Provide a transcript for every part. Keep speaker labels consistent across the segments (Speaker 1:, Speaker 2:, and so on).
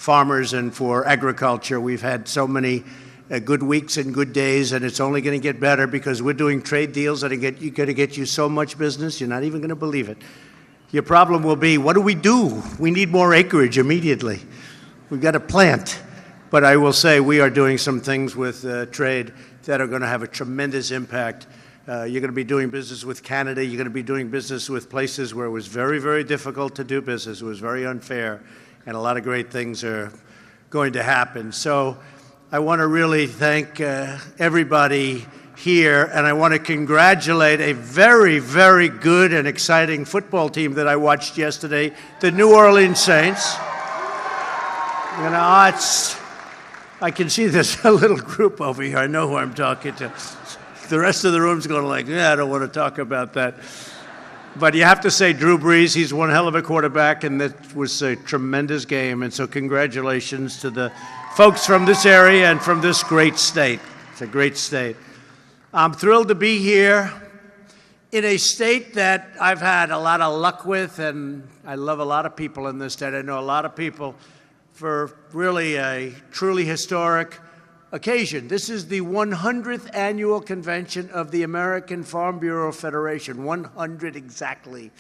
Speaker 1: farmers and for agriculture. We've had so many good weeks and good days, and it's only going to get better because we're doing trade deals that are going to get you so much business, you're not even going to believe it. Your problem will be, what do? We need more acreage immediately. We've got to plant. But I will say we are doing some things with trade that are going to have a tremendous impact. You're going to be doing business with Canada. You're going to be doing business with places where it was very, very difficult to do business. It was very unfair, and a lot of great things are going to happen. So I want to really thank everybody here, and I want to congratulate a very, very good and exciting football team that I watched yesterday, the New Orleans Saints. You know, I can see there's a little group over here. I know who I'm talking to. The rest of the room's going like, yeah, I don't want to talk about that. But you have to say Drew Brees, he's one hell of a quarterback, and that was a tremendous game. And so congratulations to the folks from this area and from this great state. It's a great state. I'm thrilled to be here in a state that I've had a lot of luck with, and I love a lot of people in this state. I know a lot of people for really a truly historic occasion. This is the 100th annual convention of the American Farm Bureau Federation, 100 exactly.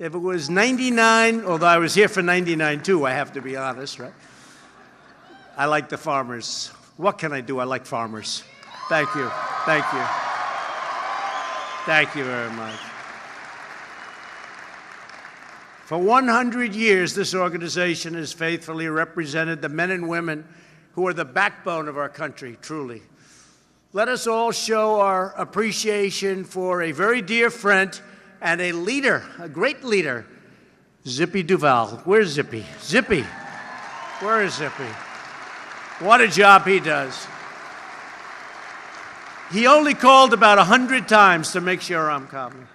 Speaker 1: If it was 99, although I was here for 99 too, I have to be honest, right? I like the farmers. What can I do? I like farmers. Thank you. Thank you. Thank you very much. For 100 years, this organization has faithfully represented the men and women who are the backbone of our country, truly. Let us all show our appreciation for a very dear friend and a leader, a great leader, Zippy Duval. Where's Zippy? Zippy. Where is Zippy? What a job he does. He only called about 100 times to make sure I'm coming.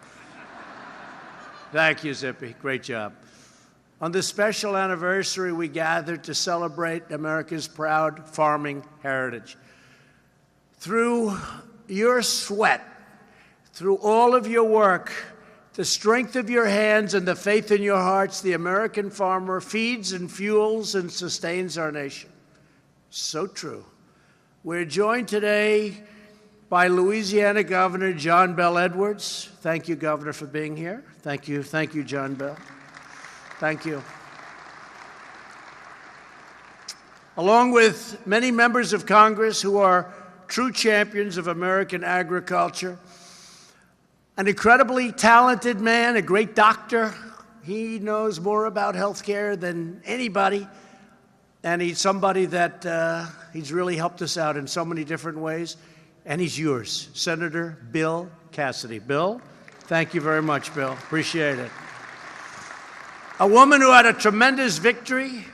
Speaker 1: Thank you, Zippy. Great job. On this special anniversary, we gathered to celebrate America's proud farming heritage. Through your sweat, through all of your work, the strength of your hands and the faith in your hearts, the American farmer feeds and fuels and sustains our nation. So true. We're joined today by Louisiana Governor John Bel Edwards. Thank you, Governor, for being here. Thank you, John Bel. Thank you. Along with many members of Congress who are true champions of American agriculture, an incredibly talented man, a great doctor. He knows more about healthcare than anybody, and he's somebody that he's really helped us out in so many different ways. And he's yours, Senator Bill Cassidy. Bill, thank you very much, Bill. Appreciate it. A woman who had a tremendous victory.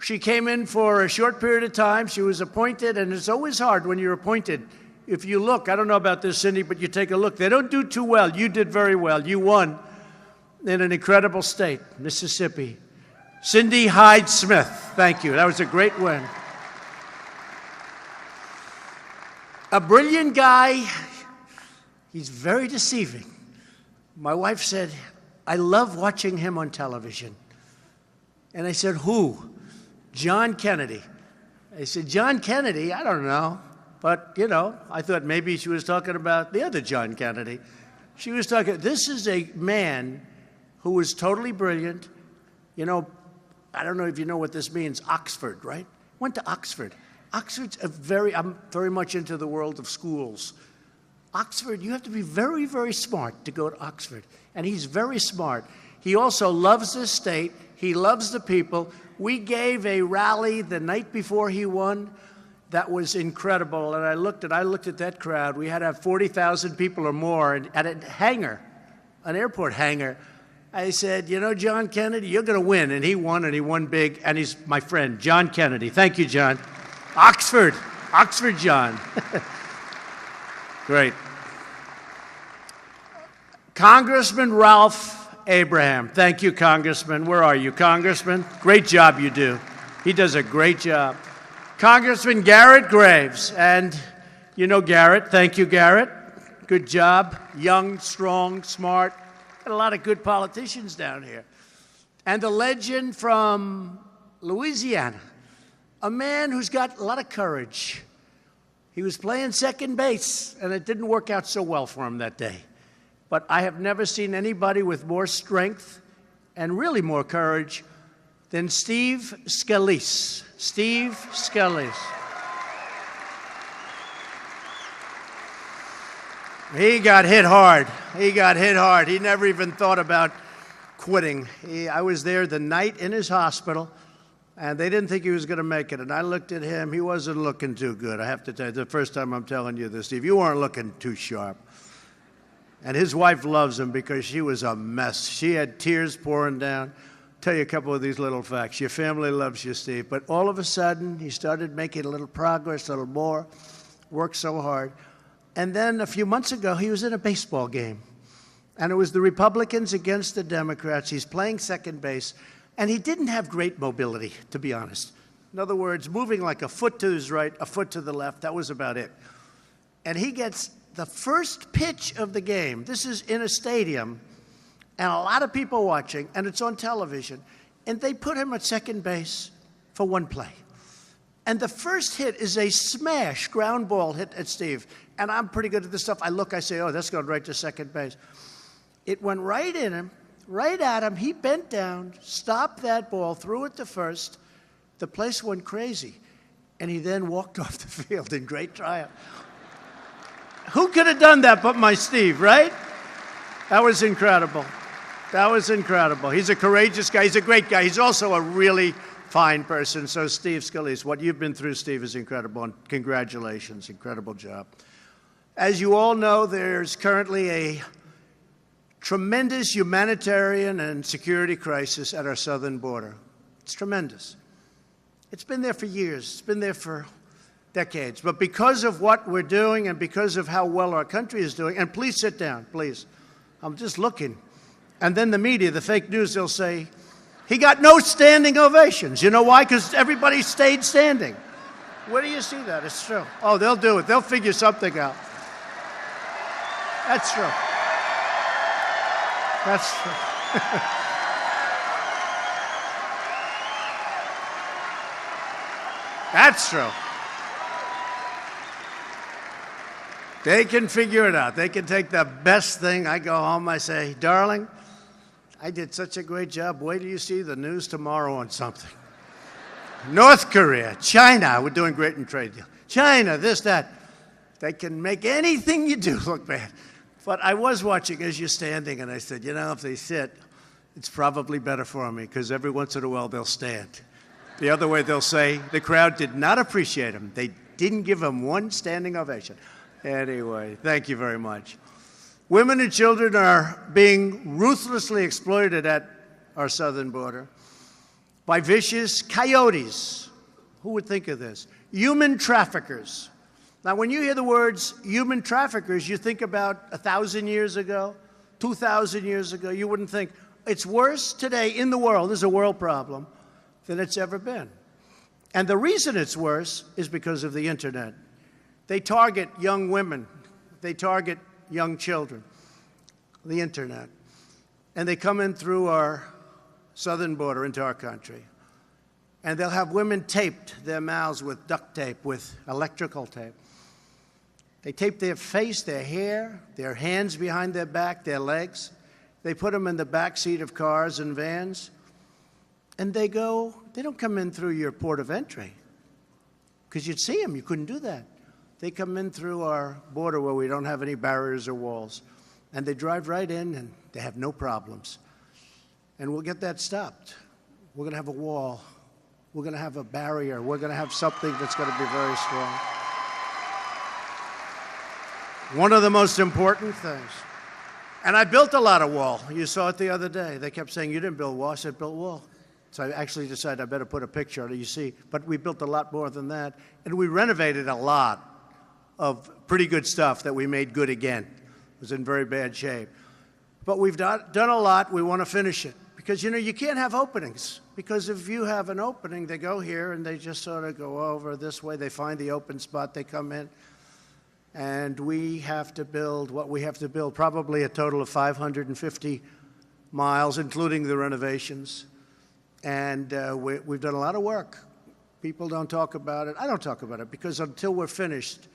Speaker 1: She came in for a short period of time. She was appointed, and it's always hard when you're appointed. If you look, I don't know about this, Cindy, but you take a look. They don't do too well. You did very well. You won in an incredible state, Mississippi. Cindy Hyde-Smith, thank you. That was a great win. A brilliant guy. He's very deceiving. My wife said, I love watching him on television. And I said, who? John Kennedy. I said, John Kennedy? I don't know. But, you know, I thought maybe she was talking about the other John Kennedy. She was talking, this is a man who was totally brilliant. You know, I don't know if you know what this means, Oxford, right? Went to Oxford. Oxford's I'm very much into the world of schools. Oxford, you have to be very, very smart to go to Oxford. And he's very smart. He also loves this state. He loves the people. We gave a rally the night before he won that was incredible. And I looked at that crowd. We had to have 40,000 people or more at a hangar, an airport hangar. I said, you know, John Kennedy, you're going to win. And he won big. And he's my friend, John Kennedy. Thank you, John. Oxford John. Great. Congressman Ralph Abraham. Thank you, Congressman. Where are you, Congressman? Great job you do. He does a great job. Congressman Garrett Graves. And you know Garrett. Thank you, Garrett. Good job. Young, strong, smart. Got a lot of good politicians down here. And the legend from Louisiana, a man who's got a lot of courage. He was playing second base, and it didn't work out so well for him that day. But I have never seen anybody with more strength and really more courage than Steve Scalise. Steve Scalise. He got hit hard. He got hit hard. He never even thought about quitting. I was there the night in his hospital, and they didn't think he was going to make it. And I looked at him. He wasn't looking too good. I have to tell you, the first time I'm telling you this, Steve, you weren't looking too sharp. And his wife loves him because she was a mess. She had tears pouring down. I'll tell you a couple of these little facts. Your family loves you, Steve. But all of a sudden, he started making a little progress, a little more, worked so hard. And then a few months ago, he was in a baseball game. And it was the Republicans against the Democrats. He's playing second base. And he didn't have great mobility, to be honest. In other words, moving like a foot to his right, a foot to the left, that was about it. And he gets the first pitch of the game. This is in a stadium, and a lot of people watching, and it's on television. And they put him at second base for one play. And the first hit is a smash ground ball hit at Steve. And I'm pretty good at this stuff. I look, I say, oh, that's going right to second base. It went right in him, right at him. He bent down, stopped that ball, threw it to first. The place went crazy. And he then walked off the field in great triumph. Who could have done that but my Steve, right? That was incredible. That was incredible. He's a courageous guy. He's a great guy. He's also a really fine person. So Steve Scalise, what you've been through, Steve, is incredible. And congratulations. Incredible job. As you all know, there's currently a tremendous humanitarian and security crisis at our southern border. It's tremendous. It's been there for years. It's been there for decades. But because of what we're doing and because of how well our country is doing, and please sit down, please. I'm just looking. And then the media, the fake news, they'll say, he got no standing ovations. You know why? Because everybody stayed standing. Where do you see that? It's true. Oh, they'll do it. They'll figure something out. That's true. That's true. That's true. They can figure it out. They can take the best thing. I go home, I say, darling, I did such a great job. Wait till you see the news tomorrow on something. North Korea, China, we're doing great in trade deal. China, this, that. They can make anything you do look bad. But I was watching as you're standing, and I said, you know, if they sit, it's probably better for me, because every once in a while they'll stand. The other way they'll say, the crowd did not appreciate him. They didn't give him one standing ovation. Anyway, thank you very much. Women and children are being ruthlessly exploited at our southern border by vicious coyotes. Who would think of this? Human traffickers. Now, when you hear the words human traffickers, you think about 1,000 years ago, 2,000 years ago. You wouldn't think. It's worse today in the world, there's a world problem, than it's ever been. And the reason it's worse is because of the internet. They target young women. They target young children, the internet. And they come in through our southern border into our country. And they'll have women taped their mouths with duct tape, with electrical tape. They tape their face, their hair, their hands behind their back, their legs. They put them in the back seat of cars and vans. And they don't come in through your port of entry, because you'd see them. You couldn't do that. They come in through our border where we don't have any barriers or walls. And they drive right in, and they have no problems. And we'll get that stopped. We're going to have a wall. We're going to have a barrier. We're going to have something that's going to be very strong. One of the most important things. And I built a lot of wall. You saw it the other day. They kept saying, you didn't build wall. I said, built wall. So I actually decided I better put a picture on it, you see. But we built a lot more than that. And we renovated a lot of pretty good stuff that we made good again. It was in very bad shape. But we've done a lot. We want to finish it. Because, you know, you can't have openings. Because if you have an opening, they go here and they just sort of go over this way. They find the open spot. They come in. And we have to build what we have to build, probably a total of 550 miles, including the renovations. And we've done a lot of work People don't talk about it. I don't talk about it because until we're finished,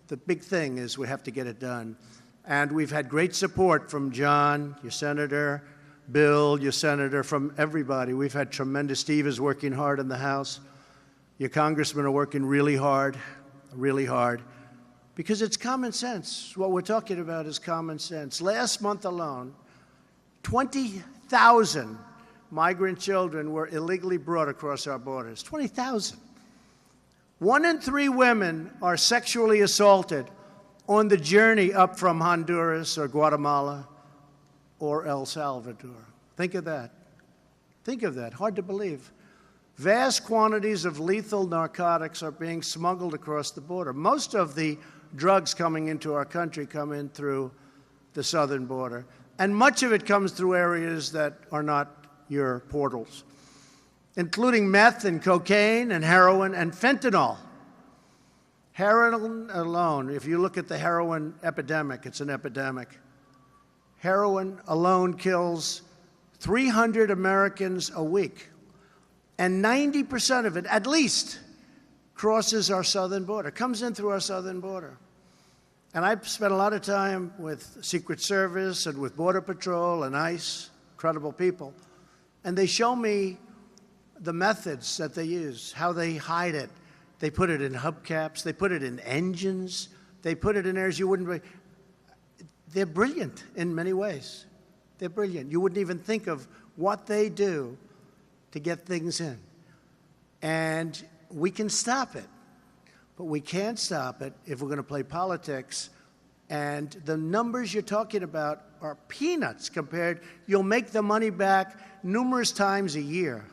Speaker 1: the big thing is we have to get it done. And we've had great support from John, your senator, Bill, your senator, from everybody. We've had tremendous. Steve is working hard in the House. Your congressmen are working really hard, because it's common sense. What we're talking about is common sense. Last month alone, 20,000 migrant children were illegally brought across our borders. 20,000. 1 in 3 women are sexually assaulted on the journey up from Honduras or Guatemala or El Salvador. Think of that. Think of that. Hard to believe. Vast quantities of lethal narcotics are being smuggled across the border. Most of the drugs coming into our country come in through the southern border, and much of it comes through areas that are not your portals, including meth and cocaine and heroin and fentanyl. Heroin alone, if you look at the heroin epidemic, it's an epidemic. Heroin alone kills 300 Americans a week, and 90% of it, at least, crosses our southern border, comes in through our southern border. And I've spent a lot of time with Secret Service and with Border Patrol and ICE, incredible people, and they show me the methods that they use, how they hide it. They put it in hubcaps, they put it in engines, they put it in areas you wouldn't. They're brilliant in many ways. They're brilliant. You wouldn't even think of what they do to get things in. And we can stop it, but we can't stop it if we're going to play politics. And the numbers you're talking about are peanuts compared. You'll make the money back numerous times a year.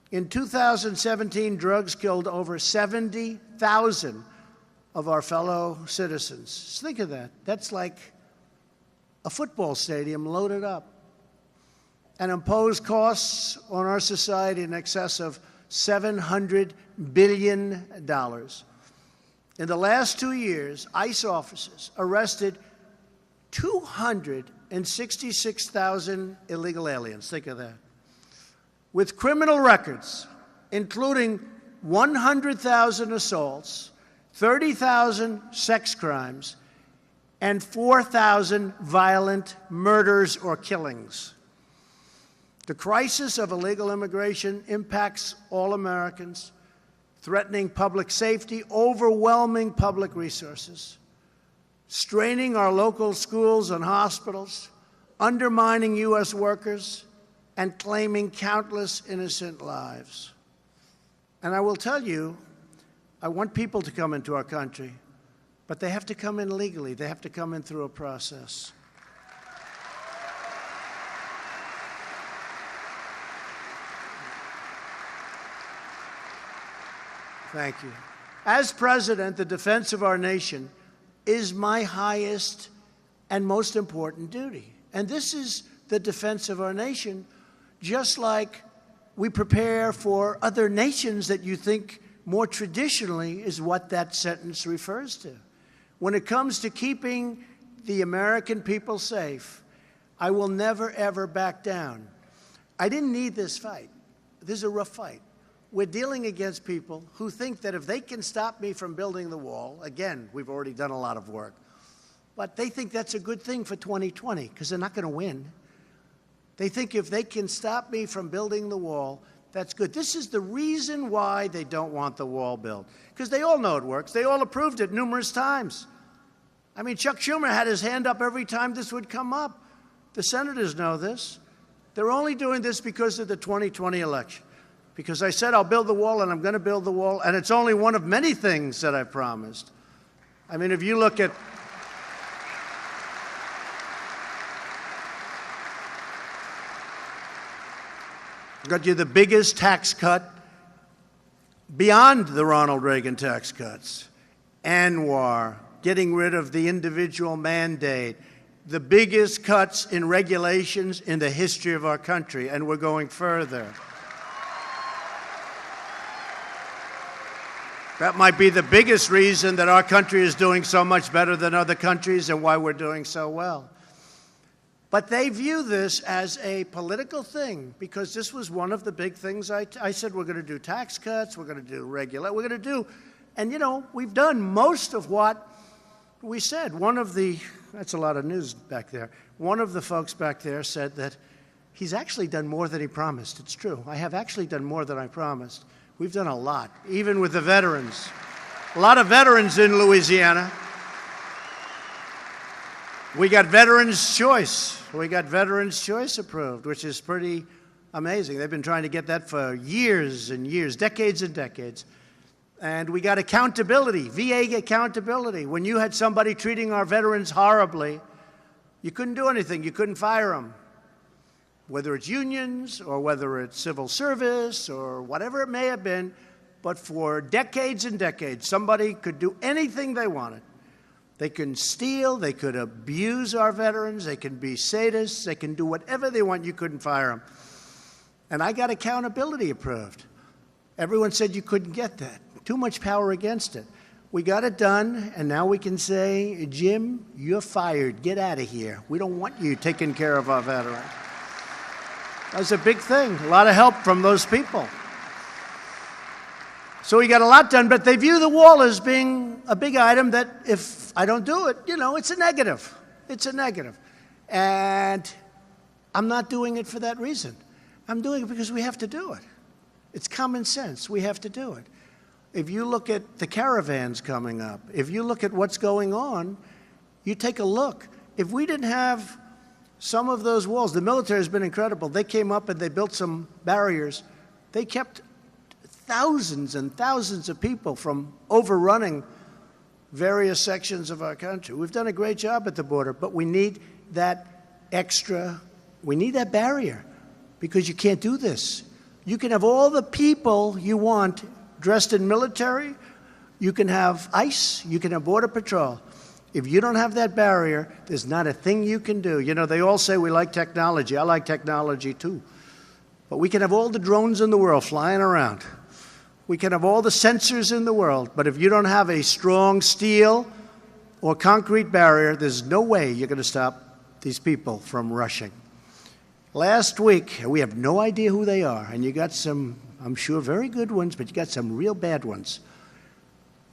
Speaker 1: In 2017, drugs killed over 70,000 of our fellow citizens. Think of that. That's like a football stadium loaded up, and imposed costs on our society in excess of $700 billion. In the last 2 years, ICE officers arrested 266,000 illegal aliens. Think of that. With criminal records, including 100,000 assaults, 30,000 sex crimes, and 4,000 violent murders or killings. The crisis of illegal immigration impacts all Americans, threatening public safety, overwhelming public resources, straining our local schools and hospitals, undermining U.S. workers, and claiming countless innocent lives. And I will tell you, I want people to come into our country, but they have to come in legally. They have to come in through a process. Thank you. As president, the defense of our nation is my highest and most important duty. And this is the defense of our nation, just like we prepare for other nations that you think more traditionally is what that sentence refers to. When it comes to keeping the American people safe, I will never, ever back down. I didn't need this fight. This is a rough fight. We're dealing against people who think that if they can stop me from building the wall, again, we've already done a lot of work, but they think that's a good thing for 2020 because they're not going to win. They think if they can stop me from building the wall, that's good. This is the reason why they don't want the wall built, because they all know it works. They all approved it numerous times. I mean, Chuck Schumer had his hand up every time this would come up. The senators know this. They're only doing this because of the 2020 election, because I said I'll build the wall, and I'm going to build the wall, and it's only one of many things that I promised. I mean, if you look at got you the biggest tax cut beyond the Ronald Reagan tax cuts. ANWR, getting rid of the individual mandate, the biggest cuts in regulations in the history of our country, and we're going further. That might be the biggest reason that our country is doing so much better than other countries and why we're doing so well. But they view this as a political thing because this was one of the big things I said we're going to do tax cuts, we're going to do we're going to do, and we've done most of what we said. That's a lot of news back there. One of the folks back there said that he's actually done more than he promised. It's true. I have actually done more than I promised. We've done a lot, even with the veterans. A lot of veterans in Louisiana. We got Veterans Choice. We got Veterans Choice approved, which is pretty amazing. They've been trying to get that for years and years, decades and decades. And we got accountability, VA accountability. When you had somebody treating our veterans horribly, you couldn't do anything. You couldn't fire them. Whether it's unions or whether it's civil service or whatever it may have been, but for decades and decades, somebody could do anything they wanted. They can steal, they could abuse our veterans, they can be sadists, they can do whatever they want. You couldn't fire them. And I got accountability approved. Everyone said you couldn't get that. Too much power against it. We got it done, and now we can say, Jim, you're fired. Get out of here. We don't want you taking care of our veterans. That was a big thing. A lot of help from those people. So we got a lot done, but they view the wall as being a big item that if I don't do it, it's a negative. It's a negative. And I'm not doing it for that reason. I'm doing it because we have to do it. It's common sense. We have to do it. If you look at the caravans coming up, if you look at what's going on, you take a look. If we didn't have some of those walls, the military has been incredible. They came up and they built some barriers. They kept thousands and thousands of people from overrunning various sections of our country. We've done a great job at the border, but we need that we need that barrier because you can't do this. You can have all the people you want dressed in military, you can have ICE, you can have Border Patrol. If you don't have that barrier, there's not a thing you can do. They all say we like technology. I like technology too. But we can have all the drones in the world flying around. We can have all the sensors in the world, but if you don't have a strong steel or concrete barrier, there's no way you're going to stop these people from rushing. Last week, we have no idea who they are, and you got some, I'm sure, very good ones, but you got some real bad ones.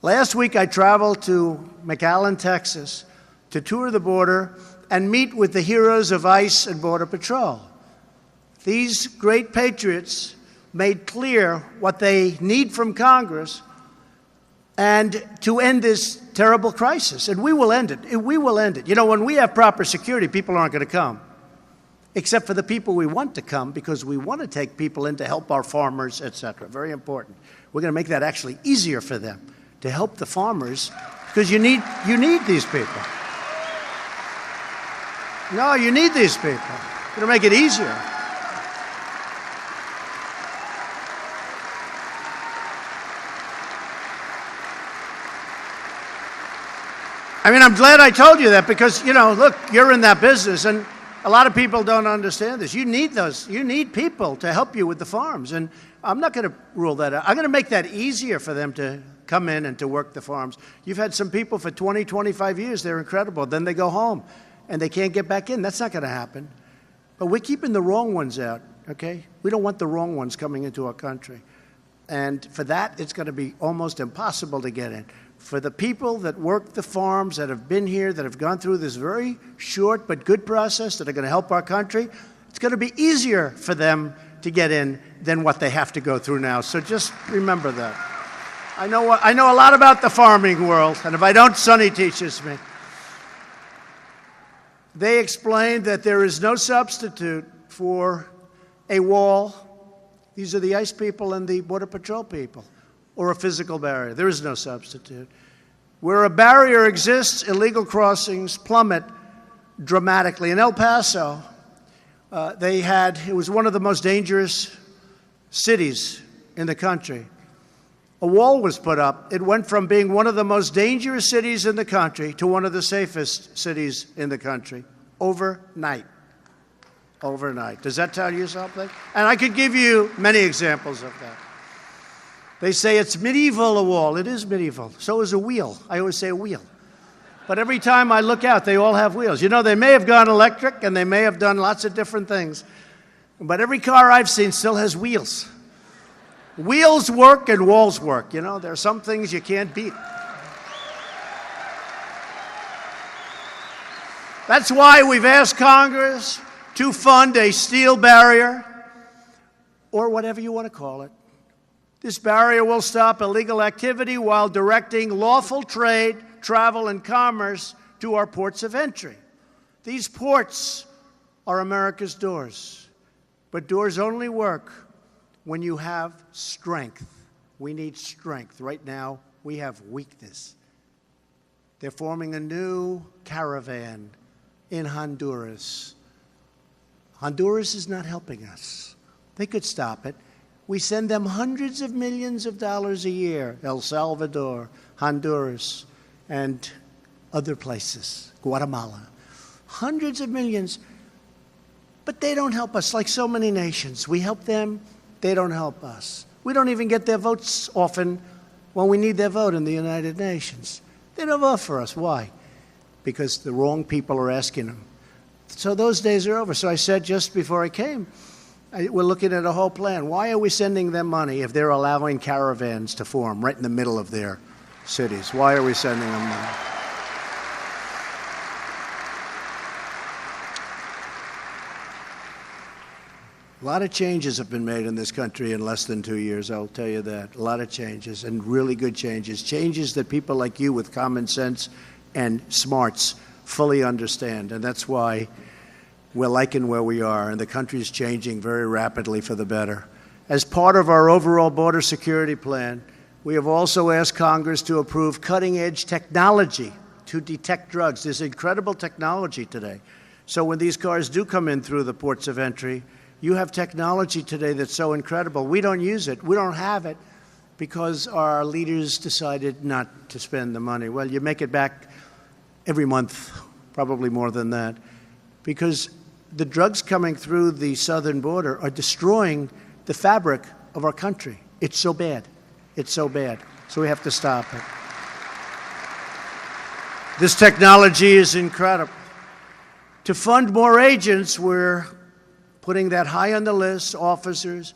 Speaker 1: Last week, I traveled to McAllen, Texas, to tour the border and meet with the heroes of ICE and Border Patrol. These great patriots made clear what they need from Congress and to end this terrible crisis. And we will end it. We will end it. When we have proper security, people aren't going to come, except for the people we want to come because we want to take people in to help our farmers, et cetera. Very important. We're going to make that actually easier for them to help the farmers because you need these people. No, you need these people. We're going to make it easier. I'm glad I told you that because, look, you're in that business, and a lot of people don't understand this. You need those. You need people to help you with the farms, and I'm not going to rule that out. I'm going to make that easier for them to come in and to work the farms. You've had some people for 20, 25 years. They're incredible. Then they go home, and they can't get back in. That's not going to happen. But we're keeping the wrong ones out, okay? We don't want the wrong ones coming into our country. And for that, it's going to be almost impossible to get in. For the people that work the farms, that have been here, that have gone through this very short but good process, that are going to help our country, it's going to be easier for them to get in than what they have to go through now. So just remember that. I know a lot about the farming world, and if I don't, Sonny teaches me. They explained that there is no substitute for a wall. These are the ICE people and the Border Patrol people. Or a physical barrier. There is no substitute. Where a barrier exists, illegal crossings plummet dramatically. In El Paso, it was one of the most dangerous cities in the country. A wall was put up. It went from being one of the most dangerous cities in the country to one of the safest cities in the country overnight. Overnight. Does that tell you something? And I could give you many examples of that. They say it's medieval, a wall. It is medieval. So is a wheel. I always say a wheel. But every time I look out, they all have wheels. You know, they may have gone electric and they may have done lots of different things, but every car I've seen still has wheels. Wheels work and walls work. You know, there are some things you can't beat. That's why we've asked Congress to fund a steel barrier, or whatever you want to call it. This barrier will stop illegal activity while directing lawful trade, travel, and commerce to our ports of entry. These ports are America's doors, but doors only work when you have strength. We need strength. Right now, we have weakness. They're forming a new caravan in Honduras. Honduras is not helping us. They could stop it. We send them hundreds of millions of dollars a year, El Salvador, Honduras, and other places, Guatemala. Hundreds of millions. But they don't help us like so many nations. We help them, they don't help us. We don't even get their votes often when we need their vote in the United Nations. They don't vote for us. Why? Because the wrong people are asking them. So those days are over. So I said just before I came, we're looking at a whole plan. Why are we sending them money if they're allowing caravans to form right in the middle of their cities? Why are we sending them money? A lot of changes have been made in this country in less than 2 years, I'll tell you that. A lot of changes, and really good changes. Changes that people like you with common sense and smarts fully understand. And that's why we're liking where we are, and the country is changing very rapidly for the better. As part of our overall border security plan, we have also asked Congress to approve cutting-edge technology to detect drugs. There's incredible technology today. So when these cars do come in through the ports of entry, you have technology today that's so incredible. We don't use it. We don't have it because our leaders decided not to spend the money. Well, you make it back every month, probably more than that, because the drugs coming through the southern border are destroying the fabric of our country. It's so bad. It's so bad. So we have to stop it. This technology is incredible. To fund more agents, we're putting that high on the list, officers,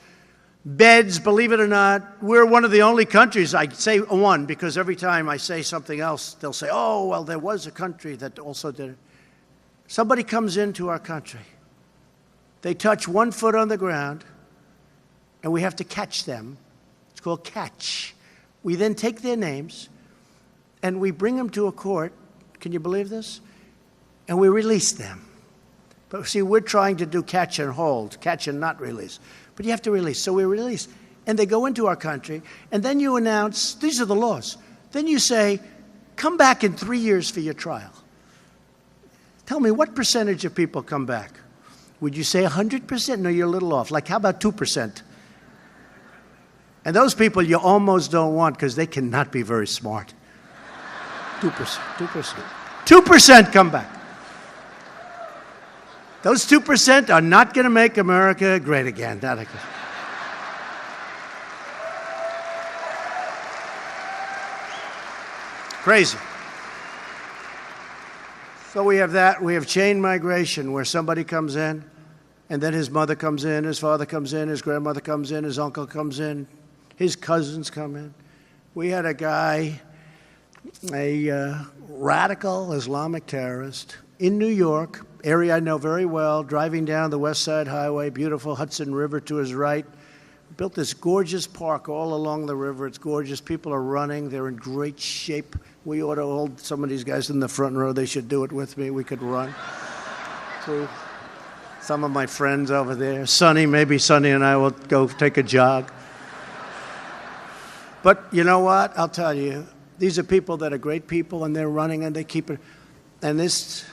Speaker 1: beds, believe it or not. We're one of the only countries, I say one, because every time I say something else, they'll say, oh, well, there was a country that also did it. Somebody comes into our country. They touch 1 foot on the ground, and we have to catch them. It's called catch. We then take their names, and we bring them to a court. Can you believe this? And we release them. But see, we're trying to do catch and hold, catch and not release. But you have to release. So we release. And they go into our country, and then you announce, these are the laws. Then you say, come back in 3 years for your trial. Tell me, what percentage of people come back? Would you say 100%? No, you're a little off. Like, how about 2%? And those people you almost don't want because they cannot be very smart. 2%. 2% come back. Those 2% are not going to make America great again. Crazy. So we have that. We have chain migration, where somebody comes in, and then his mother comes in, his father comes in, his grandmother comes in, his uncle comes in, his cousins come in. We had a guy, a radical Islamic terrorist in New York, area I know very well, driving down the West Side Highway, beautiful Hudson River to his right. Built this gorgeous park all along the river. It's gorgeous. People are running. They're in great shape. We ought to hold some of these guys in the front row. They should do it with me. We could run. So some of my friends over there, Sonny, maybe Sonny and I will go take a jog. But you know what? I'll tell you, these are people that are great people, and they're running, and they keep it. And this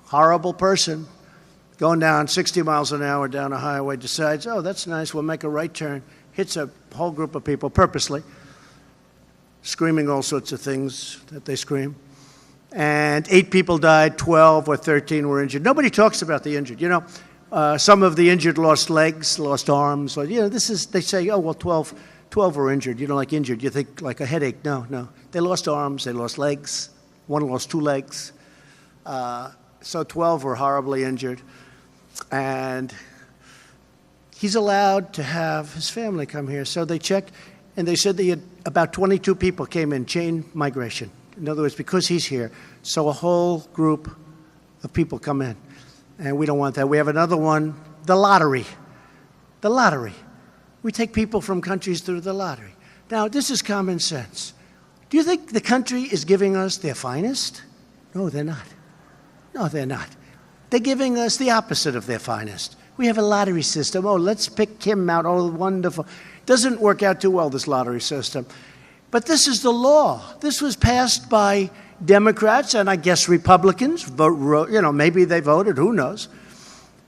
Speaker 1: horrible person going down 60 miles an hour down a highway decides, oh, that's nice, we'll make a right turn, hits a whole group of people purposely, screaming all sorts of things that they scream. And 8 people died, 12 or 13 were injured. Nobody talks about the injured. You know, some of the injured lost legs, lost arms. Or, you know, they say, oh, well, 12 were injured. You know, like injured, you think like a headache. No. They lost arms, they lost legs, One lost 2 legs. So 12 were horribly injured. And he's allowed to have his family come here. So they checked, and they said about 22 people came in, chain migration. In other words, because he's here, so a whole group of people come in. And we don't want that. We have another one, the lottery. The lottery. We take people from countries through the lottery. Now, this is common sense. Do you think the country is giving us their finest? No, they're not. No, they're not. They're giving us the opposite of their finest. We have a lottery system. Oh, let's pick him out. Oh, wonderful. Doesn't work out too well, this lottery system. But this is the law. This was passed by Democrats and I guess Republicans. Maybe they voted, who knows.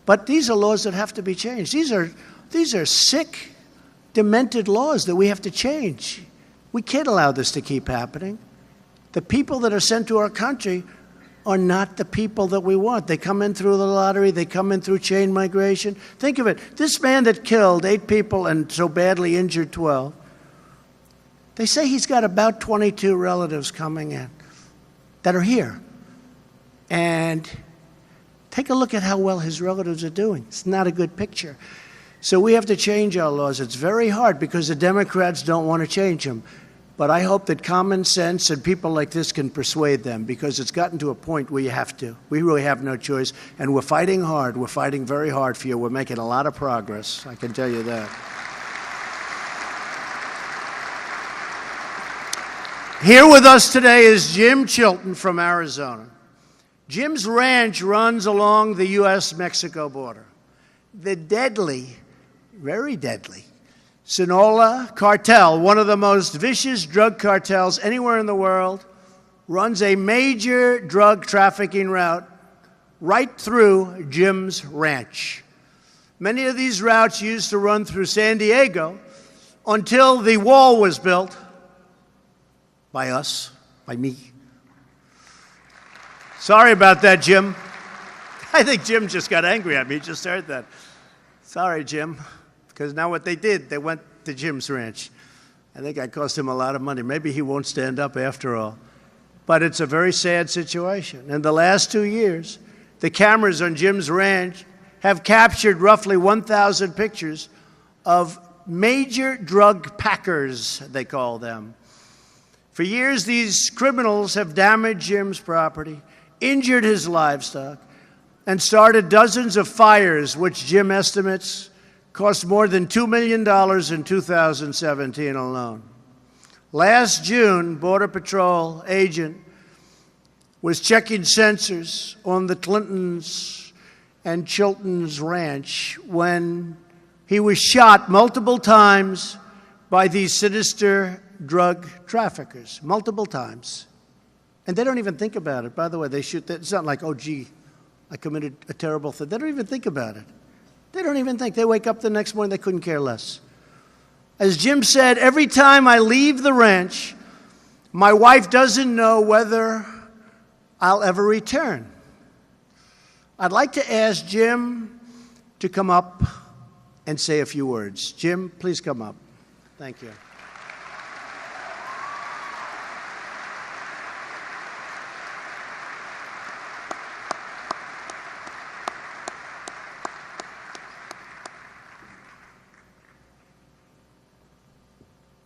Speaker 1: But these are laws that have to be changed. These are sick, demented laws that we have to change. We can't allow this to keep happening. The people that are sent to our country are not the people that we want. They come in through the lottery. They come in through chain migration. Think of it. This man that killed 8 people and so badly injured 12, they say he's got about 22 relatives coming in that are here. And take a look at how well his relatives are doing. It's not a good picture. So we have to change our laws. It's very hard because the Democrats don't want to change them. But I hope that common sense and people like this can persuade them, because it's gotten to a point where you have to. We really have no choice. And we're fighting hard. We're fighting very hard for you. We're making a lot of progress. I can tell you that. Here with us today is Jim Chilton from Arizona. Jim's ranch runs along the U.S.-Mexico border. The deadly, very deadly, Sinaloa cartel, one of the most vicious drug cartels anywhere in the world, runs a major drug trafficking route right through Jim's ranch. Many of these routes used to run through San Diego until the wall was built by us, by me. Sorry about that, Jim. I think Jim just got angry at me. He just heard that. Sorry, Jim. Because now what they did, they went to Jim's ranch. I think I cost him a lot of money. Maybe he won't stand up after all. But it's a very sad situation. In the last 2 years, the cameras on Jim's ranch have captured roughly 1,000 pictures of major drug packers, they call them. For years, these criminals have damaged Jim's property, injured his livestock, and started dozens of fires, which Jim estimates cost more than $2 million in 2017 alone. Last June, Border Patrol agent was checking sensors on the Clintons and Chilton's ranch when he was shot multiple times by these sinister drug traffickers, multiple times. And they don't even think about it. By the way, they shoot that. It's not like, oh, gee, I committed a terrible thing. They don't even think about it. They don't even think. They wake up the next morning, they couldn't care less. As Jim said, every time I leave the ranch, my wife doesn't know whether I'll ever return. I'd like to ask Jim to come up and say a few words. Jim, please come up. Thank you.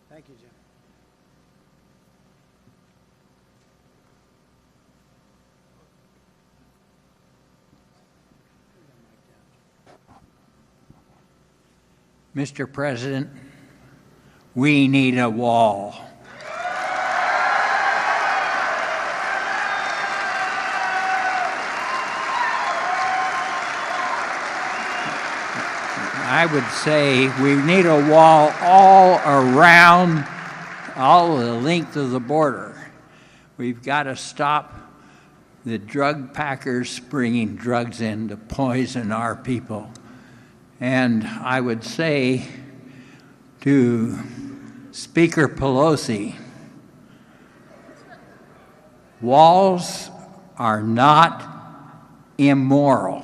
Speaker 1: Thank you, Jim.
Speaker 2: Mr. President, we need a wall. I would say we need a wall all around, all the length of the border. We've got to stop the drug packers bringing drugs in to poison our people. And I would say to Speaker Pelosi, walls are not immoral.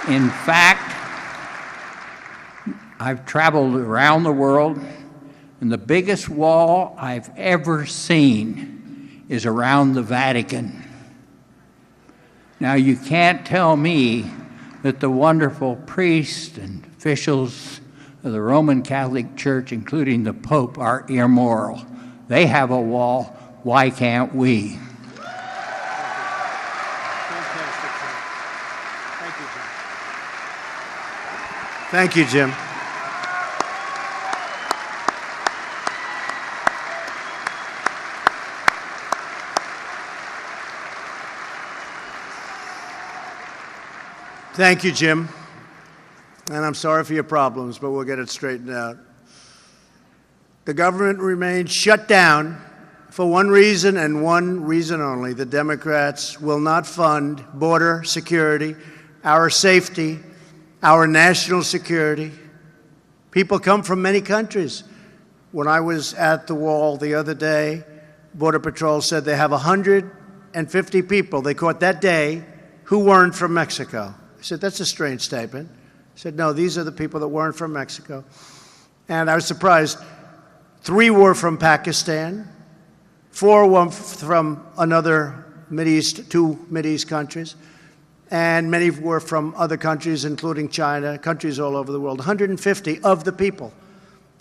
Speaker 2: In fact, I've traveled around the world, And the biggest wall I've ever seen is around the Vatican. Now, you can't tell me that the wonderful priests and officials of the Roman Catholic Church, including the Pope, are immoral. They have a wall. Why can't we?
Speaker 1: Thank you, Jim. Thank you, Jim. And I'm sorry for your problems, but we'll get it straightened out. The government remains shut down for one reason and one reason only. The Democrats will not fund border security, our safety, our national security. People come from many countries. When I was at the wall the other day, Border Patrol said they have 150 people they caught that day who weren't from Mexico. I said, that's a strange statement. I said, no, these are the people that weren't from Mexico. And I was surprised. 3 were from Pakistan, 4 were from another Mideast, 2 Mideast countries, and many were from other countries, including China, countries all over the world. 150 of the people,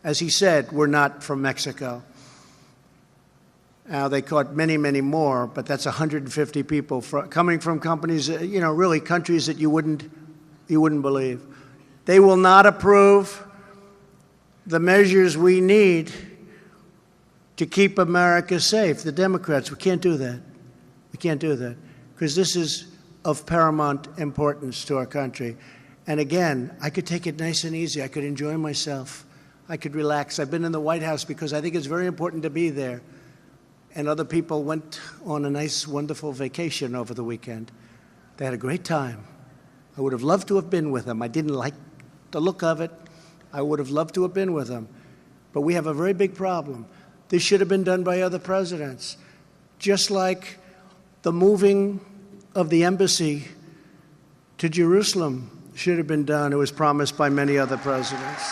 Speaker 1: as he said, were not from Mexico. Now, they caught many, many more, but that's 150 people coming from companies, really countries that you wouldn't believe. They will not approve the measures we need to keep America safe. The Democrats, we can't do that. We can't do that because this is of paramount importance to our country. And again, I could take it nice and easy. I could enjoy myself. I could relax. I've been in the White House because I think it's very important to be there. And other people went on a nice, wonderful vacation over the weekend. They had a great time. I would have loved to have been with them. I didn't like the look of it. I would have loved to have been with them. But we have a very big problem. This should have been done by other presidents. Just like the moving of the embassy to Jerusalem should have been done. It was promised by many other presidents.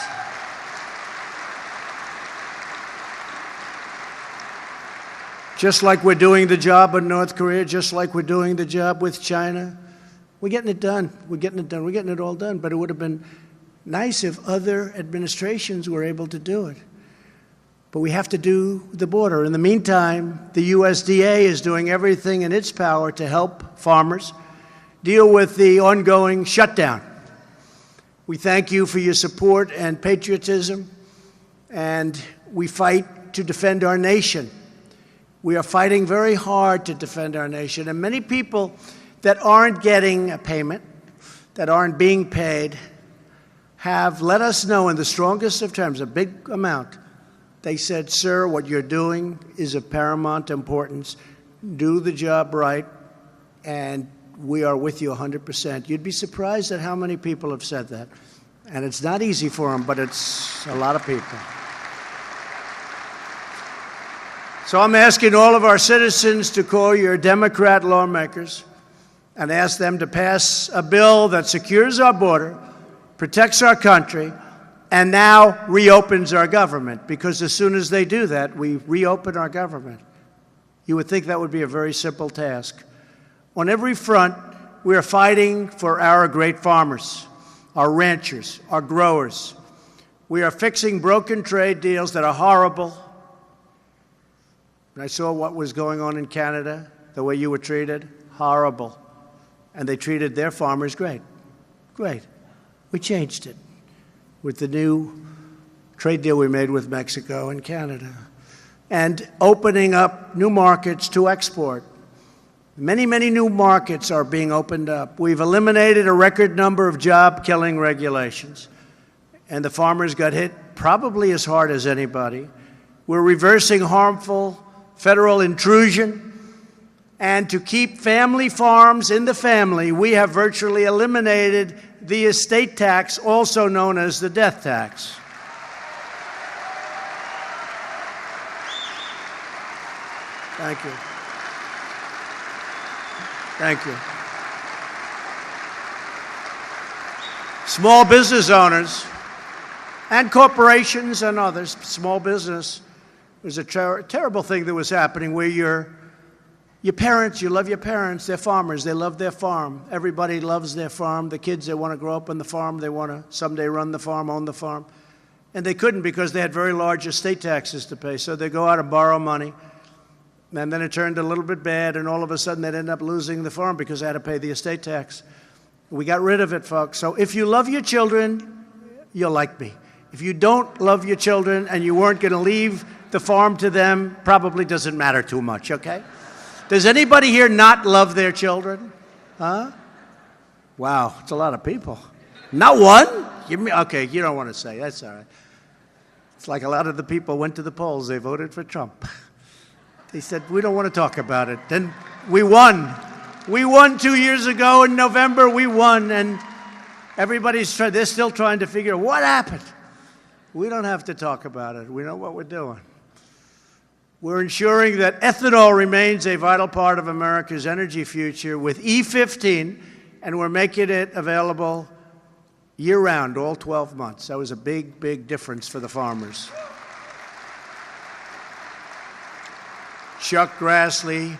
Speaker 1: Just like we're doing the job in North Korea, just like we're doing the job with China. We're getting it done. We're getting it done. We're getting it all done. But it would have been nice if other administrations were able to do it. But we have to do the border. In the meantime, the USDA is doing everything in its power to help farmers deal with the ongoing shutdown. We thank you for your support and patriotism, and we fight to defend our nation. We are fighting very hard to defend our nation, and many people that aren't getting a payment, that aren't being paid, have let us know in the strongest of terms, a big amount. They said, sir, what you're doing is of paramount importance. Do the job right, and we are with you 100%. You'd be surprised at how many people have said that. And it's not easy for them, but it's a lot of people. So I'm asking all of our citizens to call your Democrat lawmakers and ask them to pass a bill that secures our border, protects our country, and now reopens our government. Because as soon as they do that, we reopen our government. You would think that would be a very simple task. On every front, we are fighting for our great farmers, our ranchers, our growers. We are fixing broken trade deals that are horrible. And I saw what was going on in Canada, the way you were treated, horrible. And they treated their farmers great. Great. We changed it with the new trade deal we made with Mexico and Canada. And opening up new markets to export. Many, many new markets are being opened up. We've eliminated a record number of job-killing regulations. And the farmers got hit probably as hard as anybody. We're reversing harmful federal intrusion. And to keep family farms in the family, we have virtually eliminated the estate tax, also known as the death tax. Thank you. Thank you. Small business owners and corporations and others, small business. It was a terrible thing that was happening where your parents, you love your parents, they're farmers, they love their farm. Everybody loves their farm. The kids, they want to grow up on the farm, they want to someday run the farm, own the farm. And they couldn't because they had very large estate taxes to pay. So they go out and borrow money. And then it turned a little bit bad, and all of a sudden they'd end up losing the farm because they had to pay the estate tax. We got rid of it, folks. So if you love your children, you'll like me. If you don't love your children and you weren't going to leave the farm to them, probably doesn't matter too much, okay? Does anybody here not love their children? Huh? Wow, it's a lot of people. Not one? Okay, you don't want to say. That's all right. It's like a lot of the people went to the polls. They voted for Trump. They said, we don't want to talk about it. Then we won. We won 2 years ago in November. We won, and they're still trying to figure out what happened. We don't have to talk about it. We know what we're doing. We're ensuring that ethanol remains a vital part of America's energy future with E15, and we're making it available year-round, all 12 months. That was a big, big difference for the farmers. Chuck Grassley,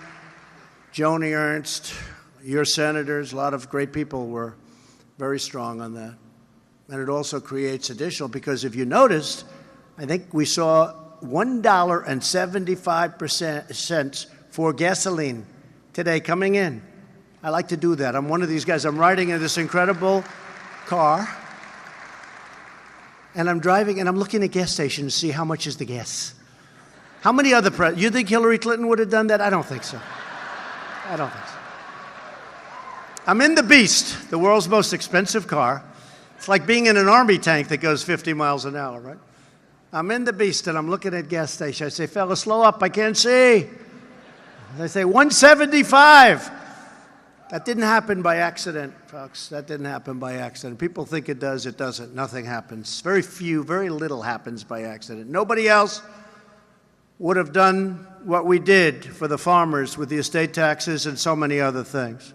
Speaker 1: Joni Ernst, your senators, a lot of great people were very strong on that. And it also creates additional, because if you noticed, I think we saw $1.75 for gasoline today coming in. I like to do that. I'm one of these guys. I'm riding in this incredible car, and I'm driving, and I'm looking at gas stations to see how much is the gas. How many other presidents? You think Hillary Clinton would have done that? I don't think so. I don't think so. I'm in the Beast, the world's most expensive car. It's like being in an army tank that goes 50 miles an hour, right? I'm in the Beast, and I'm looking at gas station. I say, fella, slow up, I can't see. They say, 175. That didn't happen by accident, folks. That didn't happen by accident. People think it does. It doesn't. Nothing happens. Very little happens by accident. Nobody else would have done what we did for the farmers with the estate taxes and so many other things.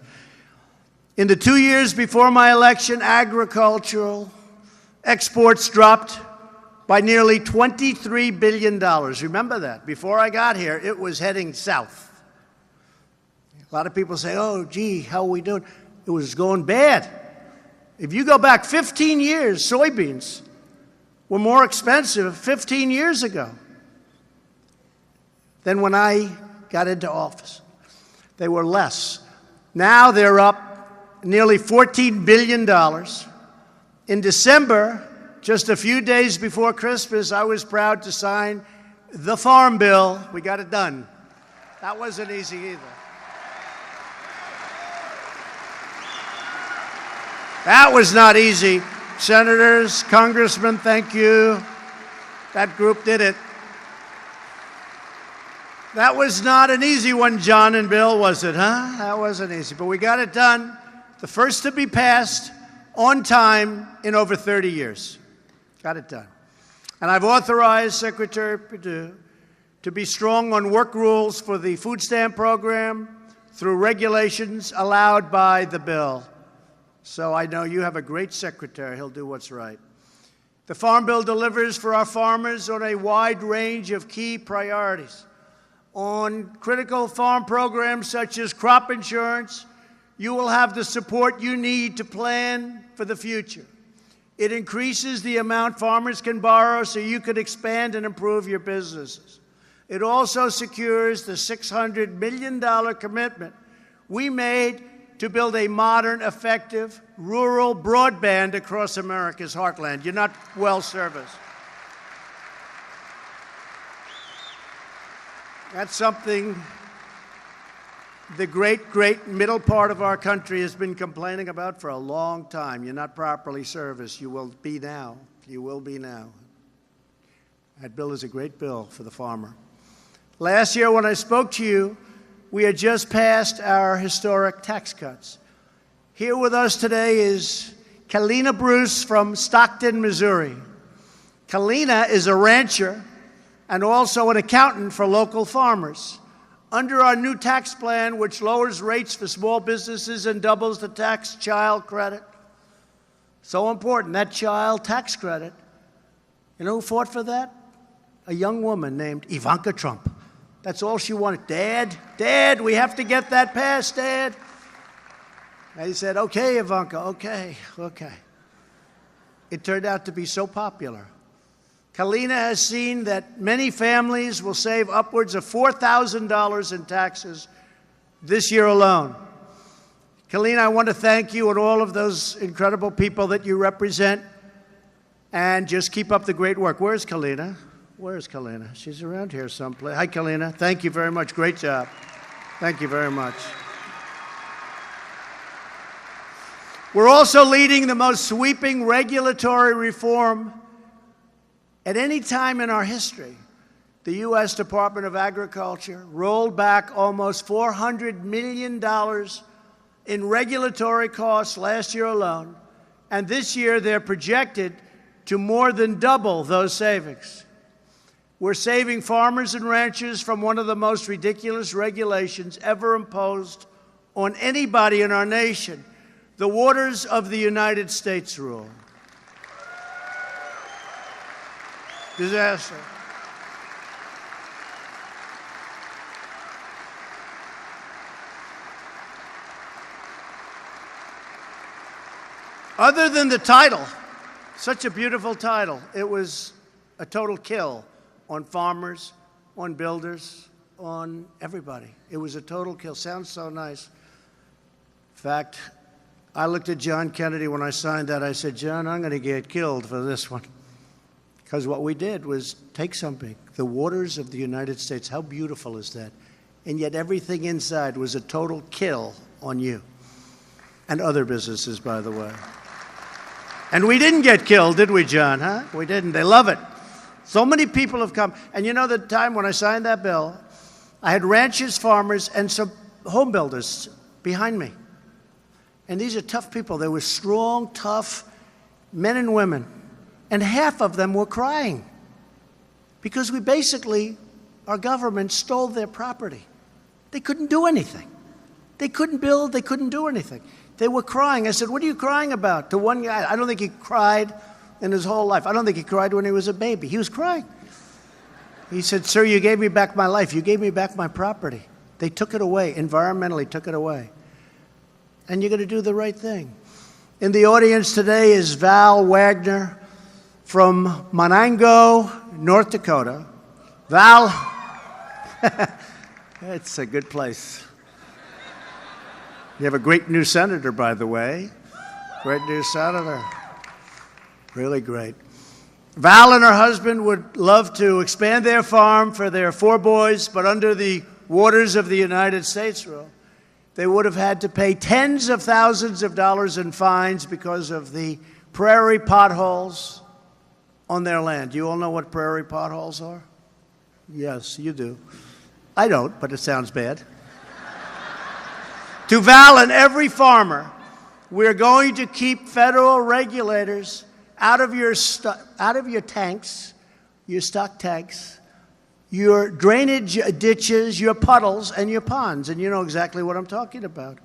Speaker 1: In the 2 years before my election, agricultural exports dropped by nearly $23 billion. Remember that. Before I got here, it was heading south. A lot of people say, oh, gee, how are we doing? It was going bad. If you go back 15 years, soybeans were more expensive 15 years ago than when I got into office. They were less. Now they're up nearly $14 billion. In December, just a few days before Christmas, I was proud to sign the Farm Bill. We got it done. That wasn't easy either. That was not easy. Senators, congressmen, thank you. That group did it. That was not an easy one, John and Bill, was it, huh? That wasn't easy, but we got it done. The first to be passed on time in over 30 years. Got it done. And I've authorized Secretary Perdue to be strong on work rules for the food stamp program through regulations allowed by the bill. So I know you have a great secretary. He'll do what's right. The Farm Bill delivers for our farmers on a wide range of key priorities. On critical farm programs such as crop insurance, you will have the support you need to plan for the future. It increases the amount farmers can borrow so you can expand and improve your businesses. It also secures the $600 million commitment we made to build a modern, effective, rural broadband across America's heartland. You're not well serviced. That's something the great middle part of our country has been complaining about for a long time. You're not properly serviced. You will be now. You will be now. That bill is a great bill for the farmer. Last year when I spoke to you, we had just passed our historic tax cuts. Here with us today is Kalina Bruce from Stockton, Missouri. Kalina is a rancher and also an accountant for local farmers. Under our new tax plan, which lowers rates for small businesses and doubles the tax child credit, so important, that child tax credit You know who fought for that? A young woman named Ivanka Trump. That's all she wanted. Dad, we have to get that passed, Dad. And he said, okay, Ivanka, okay. It turned out to be so popular. Kalina has seen that many families will save upwards of $4,000 in taxes this year alone. Kalina, I want to thank you and all of those incredible people that you represent, and just keep up the great work. Where's Kalina? Where's Kalina? She's around here someplace. Hi, Kalina. Thank you very much. Great job. Thank you very much. We're also leading the most sweeping regulatory reform at any time in our history. The U.S. Department of Agriculture rolled back almost $400 million in regulatory costs last year alone, and this year they're projected to more than double those savings. We're saving farmers and ranchers from one of the most ridiculous regulations ever imposed on anybody in our nation, the Waters of the United States rule. Disaster. Other than the title, such a beautiful title, it was a total kill on farmers, on builders, on everybody. It was a total kill. Sounds so nice. In fact, I looked at John Kennedy when I signed that. I said, John, I'm going to get killed for this one. Because what we did was take something, the waters of the United States, how beautiful is that? And yet everything inside was a total kill on you. And other businesses, by the way. And we didn't get killed, did we, John, huh? We didn't. They love it. So many people have come. And you know the time when I signed that bill, I had ranchers, farmers, and some home builders behind me. And these are tough people. They were strong, tough men and women. And half of them were crying because we basically, our government stole their property. They couldn't do anything. They couldn't build. They couldn't do anything. They were crying. I said, what are you crying about? To one guy, I don't think he cried in his whole life. I don't think he cried when he was a baby. He was crying. He said, sir, you gave me back my life. You gave me back my property. They took it away, environmentally took it away. And you're going to do the right thing. In the audience today is Val Wagner from Monango, North Dakota. Val, it's a good place. You have a great new senator, by the way. Great new senator. Really great. Val and her husband would love to expand their farm for their 4 boys, but under the Waters of the United States rule, they would have had to pay tens of thousands of dollars in fines because of the prairie potholes on their land. You all know what prairie potholes are? Yes, you do. I don't, but it sounds bad. To Val and every farmer, we're going to keep federal regulators out of your tanks, your stock tanks, your drainage ditches, your puddles, and your ponds. And you know exactly what I'm talking about.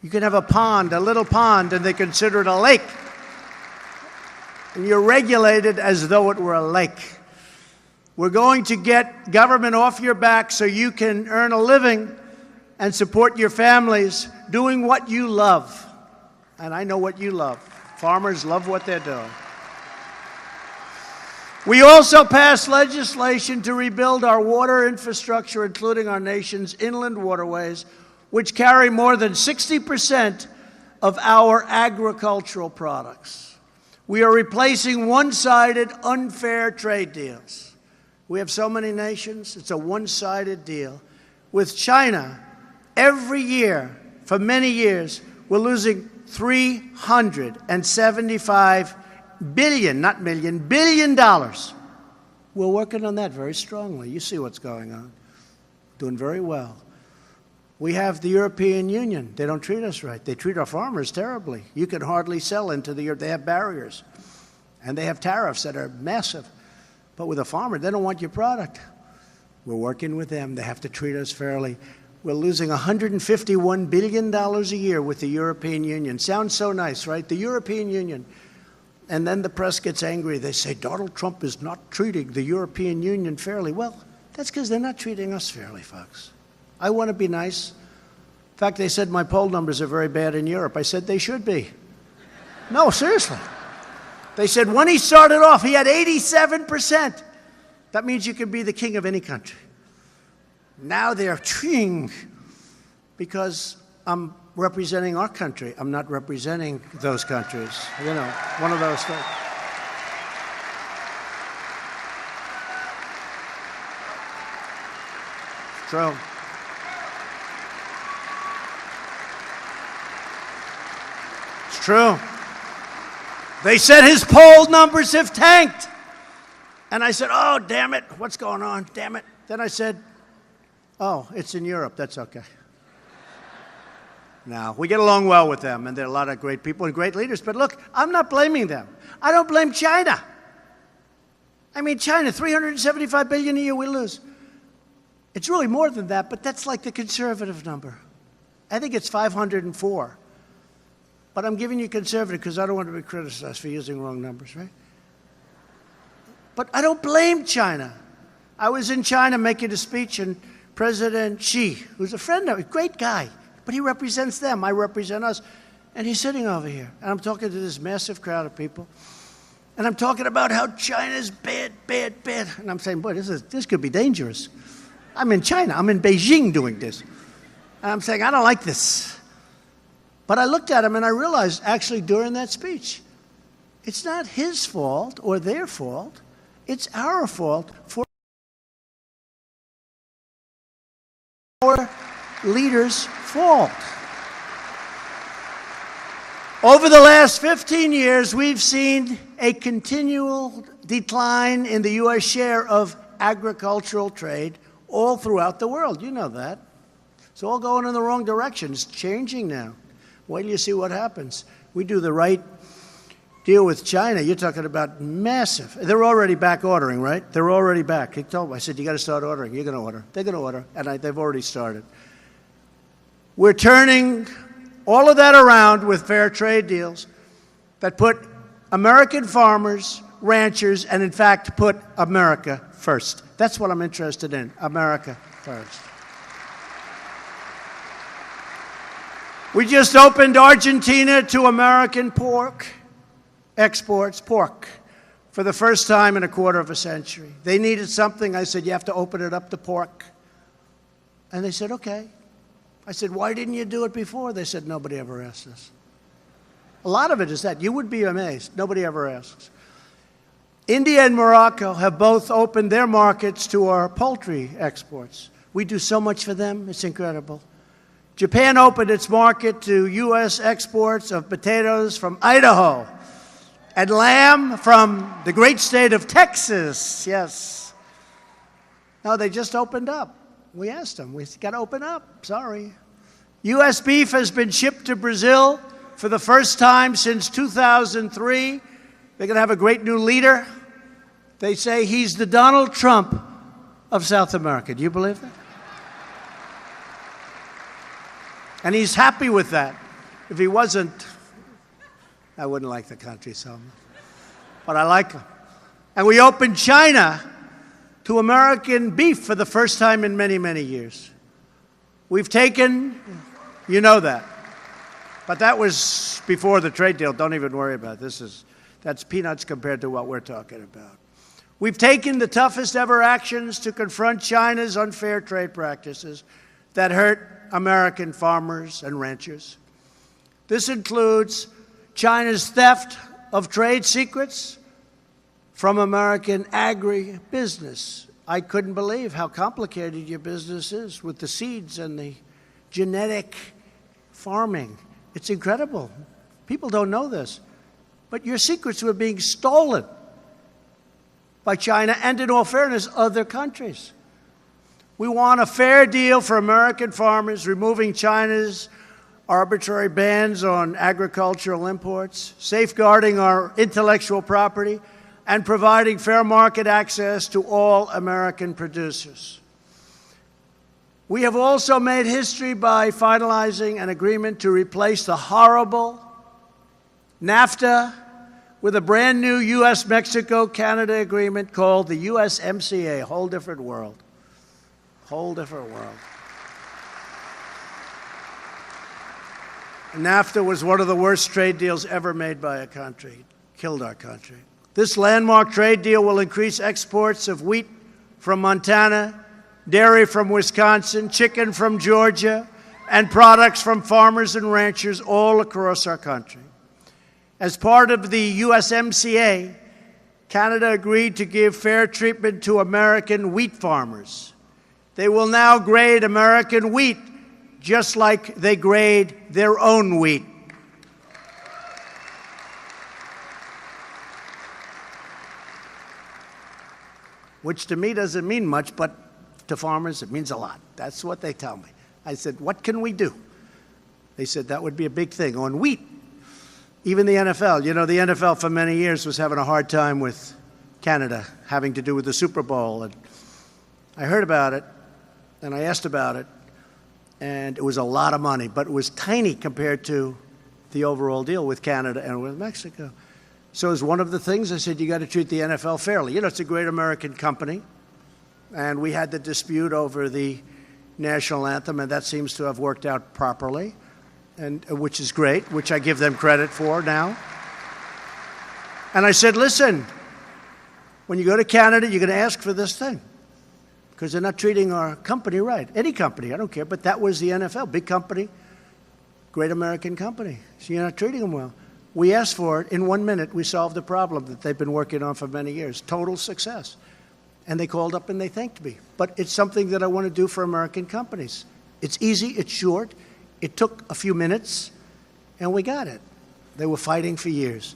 Speaker 1: You can have a pond, a little pond, and they consider it a lake. And you're regulated as though it were a lake. We're going to get government off your back so you can earn a living and support your families doing what you love. And I know what you love. Farmers love what they're doing. We also passed legislation to rebuild our water infrastructure, including our nation's inland waterways, which carry more than 60% of our agricultural products. We are replacing one-sided, unfair trade deals. We have so many nations, it's a one-sided deal. With China, every year, for many years, we're losing $375 billion, not million, billion dollars. We're working on that very strongly. You see what's going on. Doing very well. We have the European Union. They don't treat us right. They treat our farmers terribly. You can hardly sell into the Europe. They have barriers. And they have tariffs that are massive. But with a farmer, they don't want your product. We're working with them. They have to treat us fairly. We're losing $151 billion a year with the European Union. Sounds so nice, right? The European Union. And then the press gets angry. They say, Donald Trump is not treating the European Union fairly. Well, that's because they're not treating us fairly, folks. I want to be nice. In fact, they said my poll numbers are very bad in Europe. I said they should be. No, seriously. They said when he started off, he had 87%. That means you can be the king of any country. Now they're ching because I'm representing our country. I'm not representing those countries. You know, one of those things. True. It's true. They said his poll numbers have tanked. And I said, oh, damn it, what's going on? Damn it. Then I said, oh, it's in Europe. That's okay. Now, we get along well with them, and there are a lot of great people and great leaders. But look, I'm not blaming them. I don't blame China. I mean, China, $375 billion a year we lose. It's really more than that, but that's like the conservative number. I think it's 504. But I'm giving you conservative because I don't want to be criticized for using wrong numbers, right? But I don't blame China. I was in China making a speech, and President Xi, who's a friend of me, great guy, but he represents them. I represent us. And he's sitting over here, and I'm talking to this massive crowd of people, and I'm talking about how China's bad, bad, bad. And I'm saying, boy, this could be dangerous. I'm in China. I'm in Beijing doing this. And I'm saying, I don't like this. But I looked at him, and I realized, actually, during that speech, it's not his fault or their fault. It's our fault for our leaders' fault. Over the last 15 years, we've seen a continual decline in the U.S. share of agricultural trade all throughout the world. You know that. It's all going in the wrong direction. It's changing now. Wait till you see what happens. We do the right deal with China. You're talking about massive. They're already back ordering, right? They're already back. He told me, I said, you got to start ordering. You're going to order. They're going to order. And they've already started. We're turning all of that around with fair trade deals that put American farmers, ranchers, and in fact, put America first. That's what I'm interested in, America first. We just opened Argentina to American pork exports, pork, for the first time in a quarter of a century. They needed something. I said, you have to open it up to pork. And they said, okay. I said, why didn't you do it before? They said, nobody ever asked us. A lot of it is that. You would be amazed. Nobody ever asks. India and Morocco have both opened their markets to our poultry exports. We do so much for them. It's incredible. Japan opened its market to U.S. exports of potatoes from Idaho and lamb from the great state of Texas. Yes. No, they just opened up. We asked them. We got to open up. Sorry. U.S. beef has been shipped to Brazil for the first time since 2003. They're going to have a great new leader. They say he's the Donald Trump of South America. Do you believe that? And he's happy with that. If he wasn't, I wouldn't like the country so much. But I like him. And we opened China to American beef for the first time in many, many years. We've taken, you know that. But that was before the trade deal. Don't even worry about it. That's peanuts compared to what we're talking about. We've taken the toughest ever actions to confront China's unfair trade practices that hurt American farmers and ranchers. This includes China's theft of trade secrets from American agribusiness. I couldn't believe how complicated your business is with the seeds and the genetic farming. It's incredible. People don't know this. But your secrets were being stolen by China and, in all fairness, other countries. We want a fair deal for American farmers, removing China's arbitrary bans on agricultural imports, safeguarding our intellectual property, and providing fair market access to all American producers. We have also made history by finalizing an agreement to replace the horrible NAFTA with a brand new U.S.-Mexico-Canada agreement called the USMCA. Whole different world. Whole different world. NAFTA was one of the worst trade deals ever made by a country. Killed our country. This landmark trade deal will increase exports of wheat from Montana, dairy from Wisconsin, chicken from Georgia, and products from farmers and ranchers all across our country. As part of the USMCA, Canada agreed to give fair treatment to American wheat farmers. They will now grade American wheat just like they grade their own wheat. Which to me doesn't mean much, but to farmers it means a lot. That's what they tell me. I said, what can we do? They said that would be a big thing on wheat. Even the NFL, you know, the NFL for many years was having a hard time with Canada, having to do with the Super Bowl. And I heard about it, and I asked about it, and it was a lot of money, but it was tiny compared to the overall deal with Canada and with Mexico. So as one of the things, I said, you got to treat the NFL fairly. You know, it's a great American company, and we had the dispute over the national anthem, and that seems to have worked out properly, and which is great, which I give them credit for now. And I said, listen, when you go to Canada, you're going to ask for this thing, because they're not treating our company right. Any company, I don't care, but that was the NFL, big company, great American company. So you're not treating them well. We asked for it. In 1 minute, we solved the problem that they've been working on for many years. Total success. And they called up and they thanked me. But it's something that I want to do for American companies. It's easy, it's short. It took a few minutes, and we got it. They were fighting for years.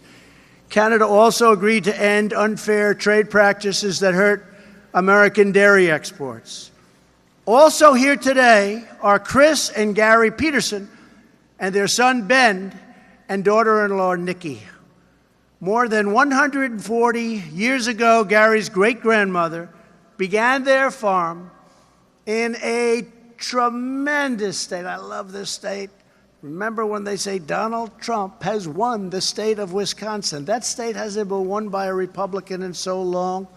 Speaker 1: Canada also agreed to end unfair trade practices that hurt American dairy exports. Also here today are Chris and Gary Peterson and their son Ben and daughter-in-law Nikki. More than 140 years ago, Gary's great-grandmother began their farm in a tremendous state. I love this state. Remember when they say Donald Trump has won the state of Wisconsin. That state hasn't been won by a Republican in so long.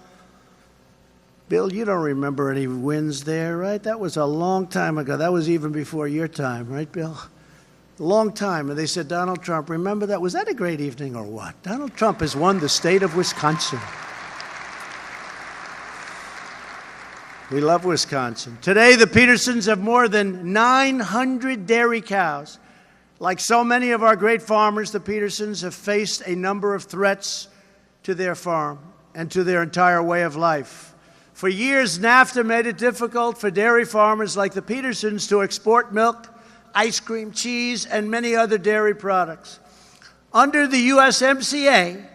Speaker 1: Bill, you don't remember any wins there, right? That was a long time ago. That was even before your time, right, Bill? A long time. And they said, Donald Trump, remember that? Was that a great evening or what? Donald Trump has won the state of Wisconsin. We love Wisconsin. Today, the Petersons have more than 900 dairy cows. Like so many of our great farmers, the Petersons have faced a number of threats to their farm and to their entire way of life. For years, NAFTA made it difficult for dairy farmers like the Petersons to export milk, ice cream, cheese, and many other dairy products. Under the USMCA,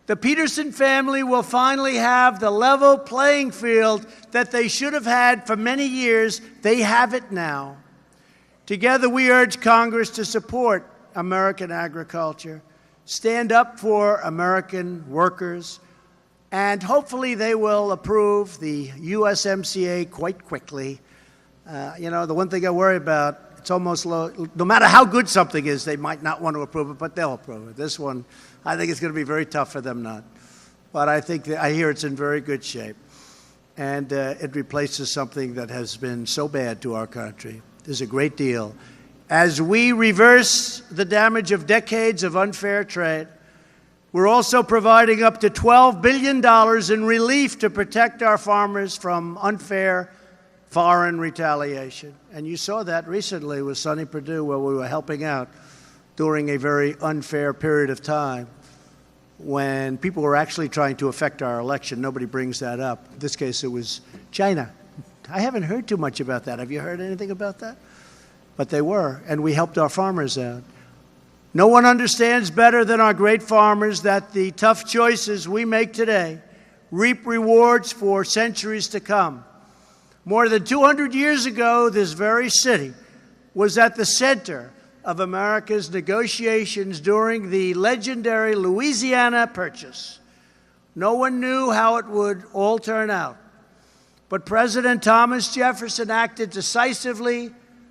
Speaker 1: the Peterson family will finally have the level playing field that they should have had for many years. They have it now. Together, we urge Congress to support American agriculture, stand up for American workers, and hopefully they will approve the USMCA quite quickly. You know, the one thing I worry about, it's almost low. No matter how good something is, they might not want to approve it, but they'll approve it. This one, I think it's going to be very tough for them not. But I think I hear it's in very good shape. And it replaces something that has been so bad to our country. There's a great deal. As we reverse the damage of decades of unfair trade, we're also providing up to $12 billion in relief to protect our farmers from unfair foreign retaliation. And you saw that recently with Sonny Perdue, where we were helping out during a very unfair period of time when people were actually trying to affect our election. Nobody brings that up. In this case, it was China. I haven't heard too much about that. Have you heard anything about that? But they were, and we helped our farmers out. No one understands better than our great farmers that the tough choices we make today reap rewards for centuries to come. More than 200 years ago, this very city was at the center of America's negotiations during the legendary Louisiana Purchase. No one knew how it would all turn out, but President Thomas Jefferson acted decisively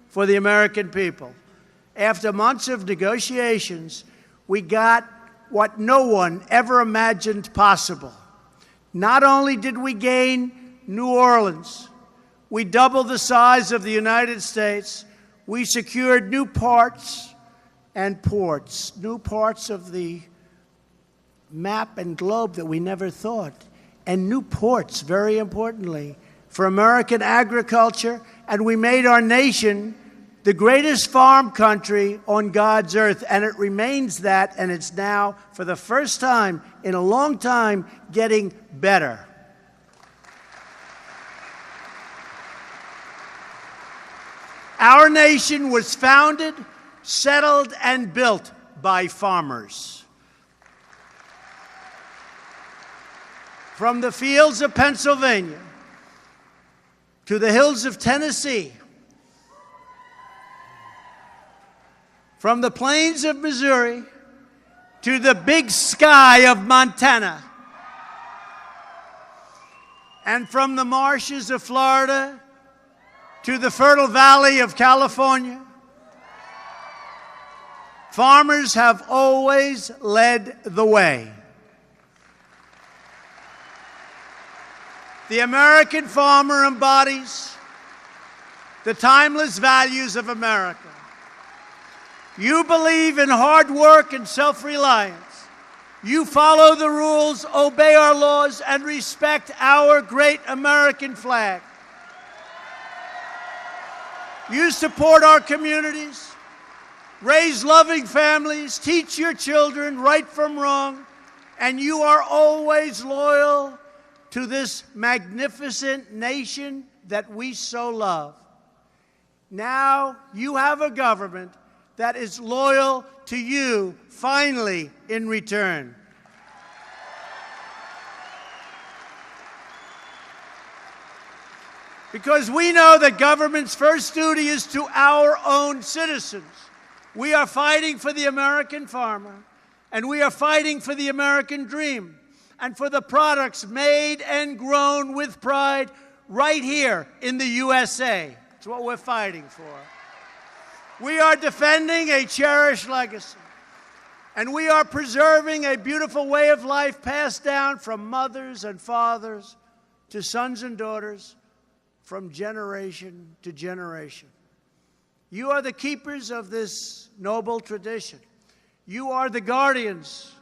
Speaker 1: for the American people. After months of negotiations, we got what no one ever imagined possible. Not only did we gain New Orleans, we doubled the size of the United States. We secured new parts and ports, new parts of the map and globe that we never thought, and new ports, very importantly, for American agriculture, and we made our nation the greatest farm country on God's earth, and it remains that, and it's now, for the first time in a long time, getting better. Our nation was founded, settled, and built by farmers. From the fields of Pennsylvania to the hills of Tennessee, from the plains of Missouri to the big sky of Montana, and from the marshes of Florida to the fertile valley of California, farmers have always led the way. The American farmer embodies the timeless values of America. You believe in hard work and self-reliance. You follow the rules, obey our laws, and respect our great American flag. You support our communities, raise loving families, teach your children right from wrong, and you are always loyal to this magnificent nation that we so love. Now you have a government that is loyal to you, finally, in return. Because we know that government's first duty is to our own citizens. We are fighting for the American farmer, and we are fighting for the American dream, and for the products made and grown with pride right here in the USA. It's what we're fighting for. We are defending a cherished legacy, and we are preserving a beautiful way of life passed down from mothers and fathers to sons and daughters, from generation to generation. You are the keepers of this noble tradition. You are the guardians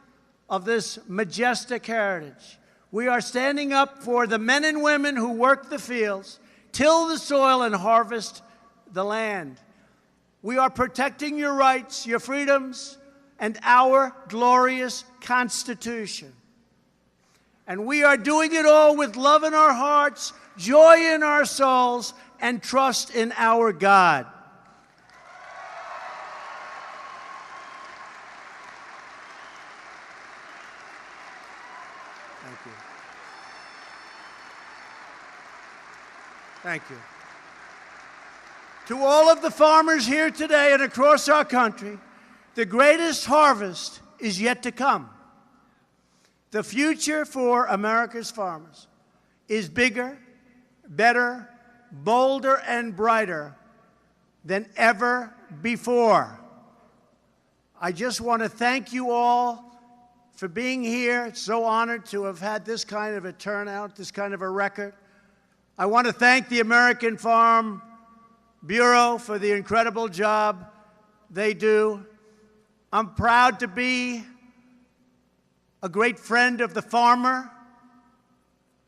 Speaker 1: of this majestic heritage. We are standing up for the men and women who work the fields, till the soil, and harvest the land. We are protecting your rights, your freedoms, and our glorious Constitution. And we are doing it all with love in our hearts, joy in our souls, and trust in our God. Thank you. Thank you. To all of the farmers here today and across our country, the greatest harvest is yet to come. The future for America's farmers is bigger, better, bolder, and brighter than ever before. I just want to thank you all for being here. It's so honored to have had this kind of a turnout, this kind of a record. I want to thank the American Farm Bureau for the incredible job they do. I'm proud to be a great friend of the farmer,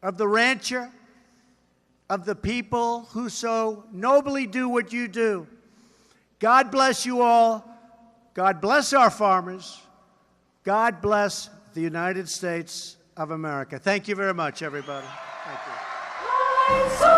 Speaker 1: of the rancher, of the people who so nobly do what you do. God bless you all. God bless our farmers. God bless the United States of America. Thank you very much, everybody. Thank you.